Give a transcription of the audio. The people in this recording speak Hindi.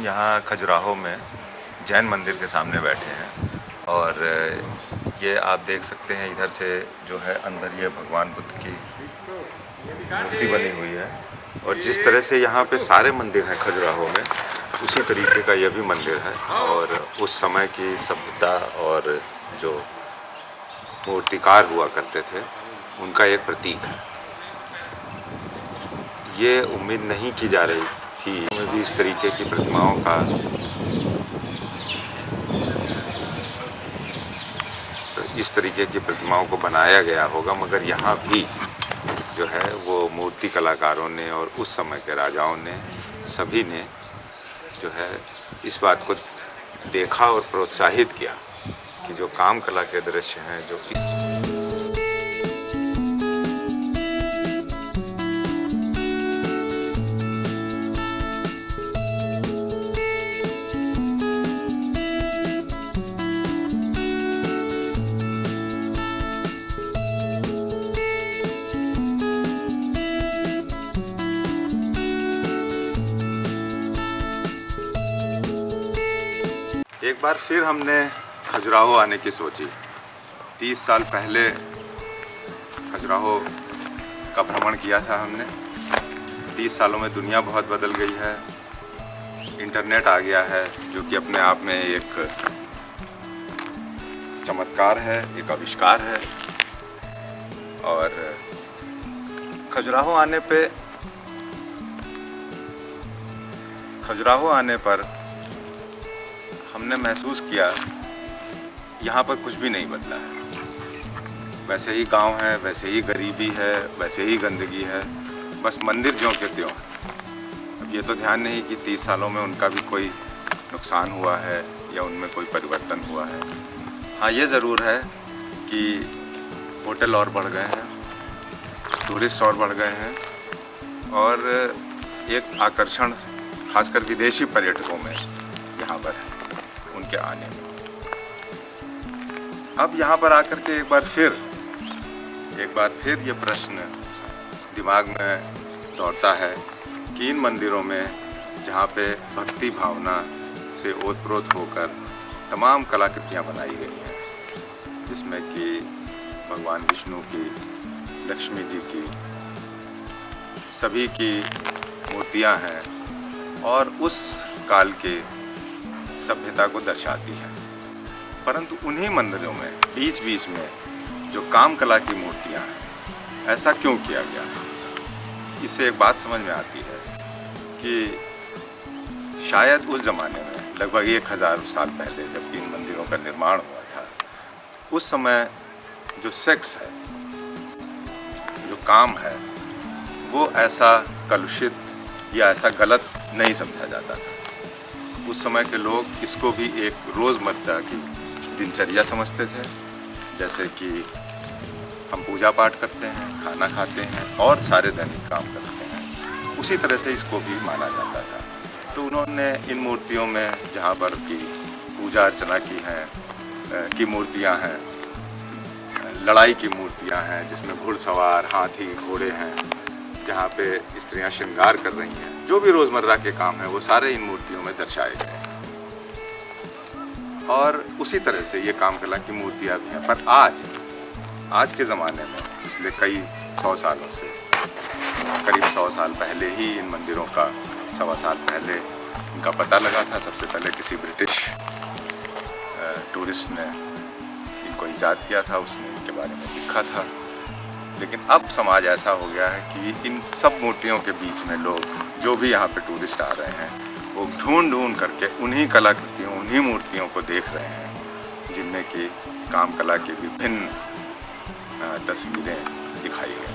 यहाँ खजुराहो में जैन मंदिर के सामने बैठे हैं और ये आप देख सकते हैं इधर से जो है अंदर ये भगवान बुद्ध की मूर्ति बनी हुई है। और जिस तरह से यहाँ पे सारे मंदिर हैं खजुराहो में, उसी तरीके का यह भी मंदिर है और उस समय की सभ्यता और जो मूर्तिकार हुआ करते थे उनका एक प्रतीक है। ये उम्मीद नहीं की जा रही थी कि इस तरीके की प्रतिमाओं का इस तरीके की प्रतिमाओं को बनाया गया होगा, मगर यहाँ भी जो है वो मूर्ति कलाकारों ने और उस समय के राजाओं ने सभी ने जो है इस बात को देखा और प्रोत्साहित किया कि जो काम कला के दृश्य हैं जो एक बार फिर हमने खजुराहो आने की सोची। 30 साल पहले खजुराहो का भ्रमण किया था हमने। 30 सालों में दुनिया बहुत बदल गई है, इंटरनेट आ गया है जो कि अपने आप में एक चमत्कार है, एक आविष्कार है। और खजुराहो आने पर हमने महसूस किया यहाँ पर कुछ भी नहीं बदला है। वैसे ही गांव है, वैसे ही गरीबी है, वैसे ही गंदगी है, बस मंदिर ज्यों के त्यों। अब ये तो ध्यान नहीं कि 30 सालों में उनका भी कोई नुकसान हुआ है या उनमें कोई परिवर्तन हुआ है। हाँ, ये ज़रूर है कि होटल और बढ़ गए हैं, टूरिस्ट और बढ़ गए हैं और एक आकर्षण खासकर विदेशी पर्यटकों में यहाँ पर है, उनके आने में। अब यहाँ पर आकर के एक बार फिर ये प्रश्न दिमाग में दौड़ता है कि इन मंदिरों में जहाँ पे भक्ति भावना से ओतप्रोत होकर तमाम कलाकृतियाँ बनाई गई हैं, जिसमें कि भगवान विष्णु की, लक्ष्मी जी की, सभी की मूर्तियाँ हैं और उस काल के सभ्यता को दर्शाती है। परंतु उन्हीं मंदिरों में बीच बीच में जो काम कला की मूर्तियां हैं, ऐसा क्यों किया गया? इससे एक बात समझ में आती है कि शायद उस ज़माने में लगभग 1000 साल पहले जब इन मंदिरों का निर्माण हुआ था, उस समय जो सेक्स है, जो काम है, वो ऐसा कलुषित या ऐसा गलत नहीं समझा जाता था। उस समय के लोग इसको भी एक रोज़मर्रा की दिनचर्या समझते थे, जैसे कि हम पूजा पाठ करते हैं, खाना खाते हैं और सारे दैनिक काम करते हैं, उसी तरह से इसको भी माना जाता था। तो उन्होंने इन मूर्तियों में जहाँ पर की पूजा अर्चना की मूर्तियाँ हैं, लड़ाई की मूर्तियाँ हैं जिसमें घुड़सवार, हाथी, घोड़े हैं, जहाँ पे स्त्रियाँ श्रृंगार कर रही हैं, जो भी रोज़मर्रा के काम हैं वो सारे इन मूर्तियों में दर्शाए गए हैं। और उसी तरह से ये काम कला की मूर्तियाँ भी हैं। पर आज के ज़माने में पिछले कई 100 सालों से, करीब 100 साल पहले ही इन मंदिरों का, 1.25 साल पहले इनका पता लगा था। सबसे पहले किसी ब्रिटिश टूरिस्ट ने इनको ईजाद किया था, उसने इनके बारे में लिखा था। लेकिन अब समाज ऐसा हो गया है कि इन सब मूर्तियों के बीच में लोग जो भी यहाँ पे टूरिस्ट आ रहे हैं वो ढूंढ करके उन्हीं कलाकृतियों, उन्हीं मूर्तियों को देख रहे हैं जिनमें कि काम कला की विभिन्न तस्वीरें दिखाई गई।